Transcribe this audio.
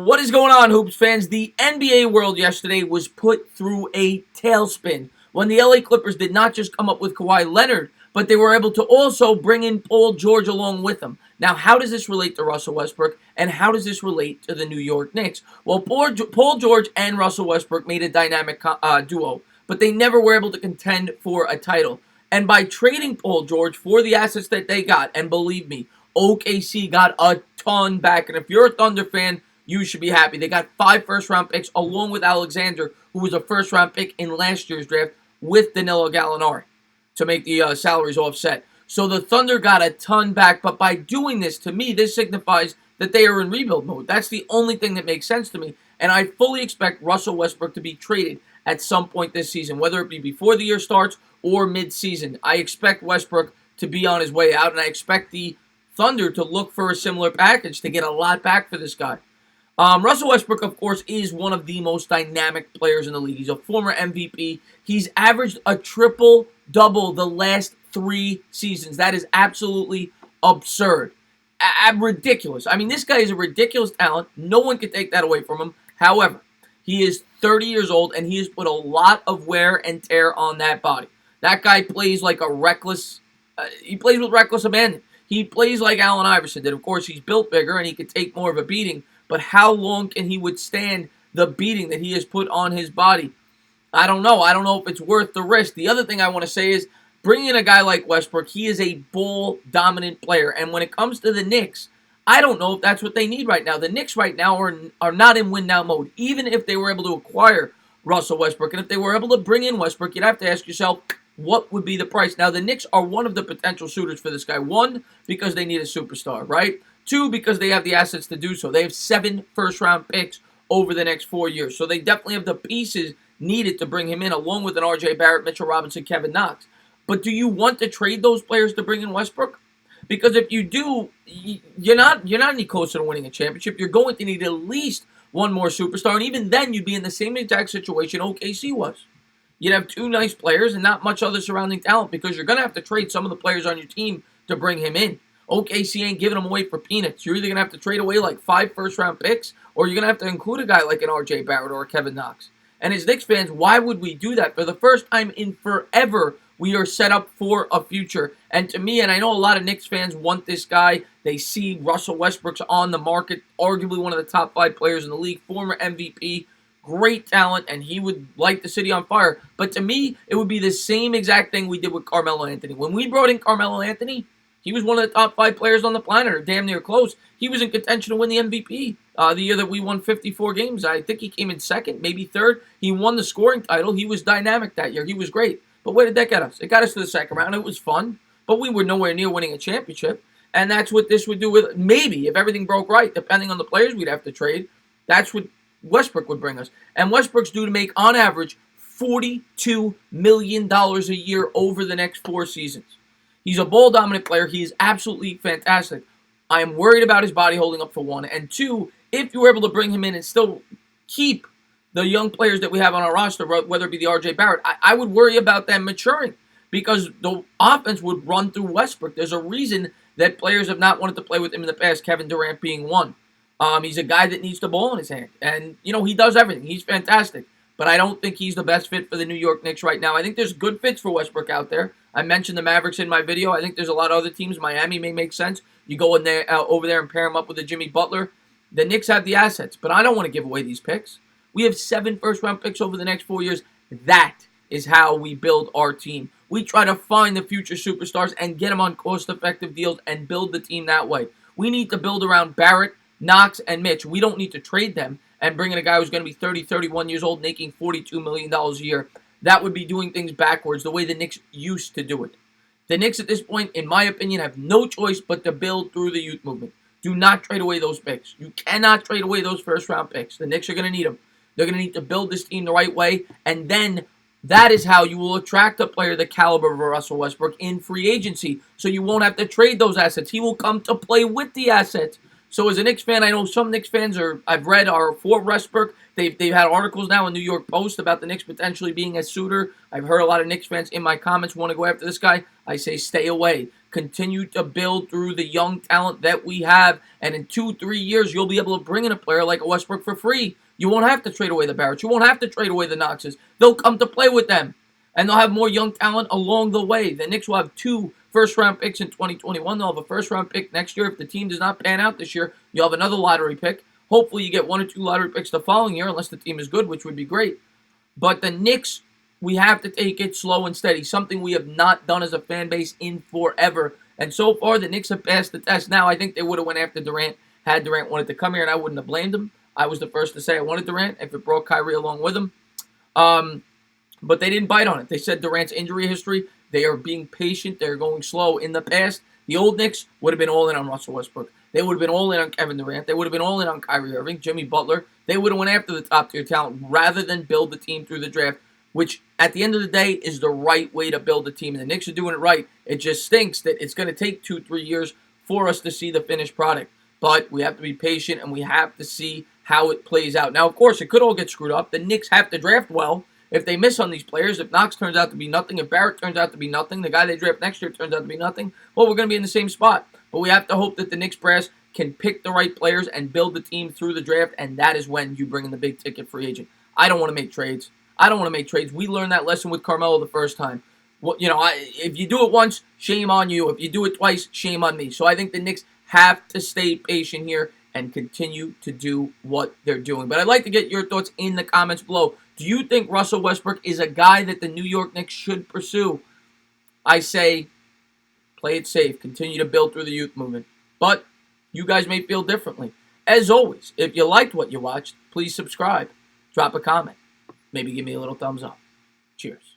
What is going on, Hoops fans? The NBA world yesterday was put through a tailspin when the LA Clippers did not just come up with Kawhi Leonard, but they were able to also bring in Paul George along with them. Now, how does this relate to Russell Westbrook, and how does this relate to the New York Knicks? Well, Paul George and Russell Westbrook made a dynamic duo, but they never were able to contend for a title. And by trading Paul George for the assets that they got, and believe me, OKC got a ton back. And if you're a Thunder fan, you should be happy. They got 5 first-round picks along with Alexander, who was a first-round pick in last year's draft, with Danilo Gallinari to make the salaries offset. So the Thunder got a ton back, but by doing this, to me, this signifies that they are in rebuild mode. That's the only thing that makes sense to me. And I fully expect Russell Westbrook to be traded at some point this season, whether it be before the year starts or mid-season. I expect Westbrook to be on his way out, and I expect the Thunder to look for a similar package to get a lot back for this guy. Russell Westbrook, of course, is one of the most dynamic players in the league. He's a former MVP. He's averaged a triple-double the last 3 seasons. That is absolutely absurd. Ridiculous. I mean, this guy is a ridiculous talent. No one can take that away from him. However, he is 30 years old, and he has put a lot of wear and tear on that body. That guy plays like a reckless... he plays with reckless abandon. He plays like Allen Iverson did. Of course, he's built bigger, and he could take more of a beating. But how long can he withstand the beating that he has put on his body? I don't know. I don't know if it's worth the risk. The other thing I want to say is, bringing in a guy like Westbrook, he is a ball-dominant player. And when it comes to the Knicks, I don't know if that's what they need right now. The Knicks right now are not in win-now mode, even if they were able to acquire Russell Westbrook. And if they were able to bring in Westbrook, you'd have to ask yourself, what would be the price? Now, the Knicks are one of the potential suitors for this guy. 1, because they need a superstar, right? 2, because they have the assets to do so. They have 7 first-round picks over the next 4 years. So they definitely have the pieces needed to bring him in, along with an R.J. Barrett, Mitchell Robinson, Kevin Knox. But do you want to trade those players to bring in Westbrook? Because if you do, you're not any closer to winning a championship. You're going to need at least one more superstar. And even then, you'd be in the same exact situation OKC was. You'd have 2 nice players and not much other surrounding talent, because you're going to have to trade some of the players on your team to bring him in. OKC ain't giving them away for peanuts. You're either going to have to trade away like 5 first-round picks, or you're going to have to include a guy like an R.J. Barrett or a Kevin Knox. And as Knicks fans, why would we do that? For the first time in forever, we are set up for a future. And to me, and I know a lot of Knicks fans want this guy. They see Russell Westbrook's on the market, arguably one of the top 5 players in the league, former MVP, great talent, and he would light the city on fire. But to me, it would be the same exact thing we did with Carmelo Anthony. When we brought in Carmelo Anthony, he was one of the top 5 players on the planet, or damn near close. He was in contention to win the MVP the year that we won 54 games. I think he came in second, maybe third. He won the scoring title. He was dynamic that year. He was great. But where did that get us? It got us to the second round. It was fun, but we were nowhere near winning a championship. And that's what this would do with, maybe, if everything broke right, depending on the players we'd have to trade, that's what Westbrook would bring us. And Westbrook's due to make, on average, $42 million a year over the next 4 seasons. He's a ball-dominant player. He is absolutely fantastic. I am worried about his body holding up, for 1. And 2, if you were able to bring him in and still keep the young players that we have on our roster, whether it be the R.J. Barrett, I would worry about them maturing, because the offense would run through Westbrook. There's a reason that players have not wanted to play with him in the past, Kevin Durant being one. He's a guy that needs the ball in his hand. And, he does everything. He's fantastic. But I don't think he's the best fit for the New York Knicks right now. I think there's good fits for Westbrook out there. I mentioned the Mavericks in my video. I think there's a lot of other teams. Miami may make sense. You go in there, over there and pair him up with a Jimmy Butler. The Knicks have the assets, but I don't want to give away these picks. We have 7 first-round picks over the next 4 years. That is how we build our team. We try to find the future superstars and get them on cost-effective deals and build the team that way. We need to build around Barrett, Knox, and Mitch. We don't need to trade them and bring in a guy who's going to be 30, 31 years old, making $42 million a year. That would be doing things backwards, the way the Knicks used to do it. The Knicks at this point, in my opinion, have no choice but to build through the youth movement. Do not trade away those picks. You cannot trade away those first-round picks. The Knicks are going to need them. They're going to need to build this team the right way, and then that is how you will attract a player the caliber of Russell Westbrook in free agency, so you won't have to trade those assets. He will come to play with the assets So as a Knicks fan, I know some Knicks fans I've read are for Westbrook. They've had articles now in New York Post about the Knicks potentially being a suitor. I've heard a lot of Knicks fans in my comments want to go after this guy. I say stay away. Continue to build through the young talent that we have, and in 2-3 years, you'll be able to bring in a player like a Westbrook for free. You won't have to trade away the Barretts. You won't have to trade away the Knoxes. They'll come to play with them, and they'll have more young talent along the way. The Knicks will have 2 first-round picks in 2021. They'll have a first-round pick next year. If the team does not pan out this year, you'll have another lottery pick. Hopefully, you get 1 or 2 lottery picks the following year, unless the team is good, which would be great. But the Knicks, we have to take it slow and steady, something we have not done as a fan base in forever. And so far, the Knicks have passed the test. Now, I think they would have went after Durant had Durant wanted to come here, and I wouldn't have blamed him. I was the first to say I wanted Durant if it brought Kyrie along with him. But they didn't bite on it. They said Durant's injury history, they are being patient. They're going slow. In the past, the old Knicks would have been all in on Russell Westbrook. They would have been all in on Kevin Durant. They would have been all in on Kyrie Irving, Jimmy Butler. They would have went after the top-tier talent rather than build the team through the draft, which at the end of the day is the right way to build a team. And the Knicks are doing it right. It just stinks that it's going to take 2-3 years for us to see the finished product. But we have to be patient, and we have to see how it plays out. Now, of course, it could all get screwed up. The Knicks have to draft well. If they miss on these players, if Knox turns out to be nothing, if Barrett turns out to be nothing, the guy they draft next year turns out to be nothing, well, we're going to be in the same spot. But we have to hope that the Knicks brass can pick the right players and build the team through the draft, and that is when you bring in the big-ticket free agent. I don't want to make trades. We learned that lesson with Carmelo the first time. Well, if you do it once, shame on you. If you do it twice, shame on me. So I think the Knicks have to stay patient here and continue to do what they're doing. But I'd like to get your thoughts in the comments below. Do you think Russell Westbrook is a guy that the New York Knicks should pursue? I say play it safe. Continue to build through the youth movement. But you guys may feel differently. As always, if you liked what you watched, please subscribe. Drop a comment. Maybe give me a little thumbs up. Cheers.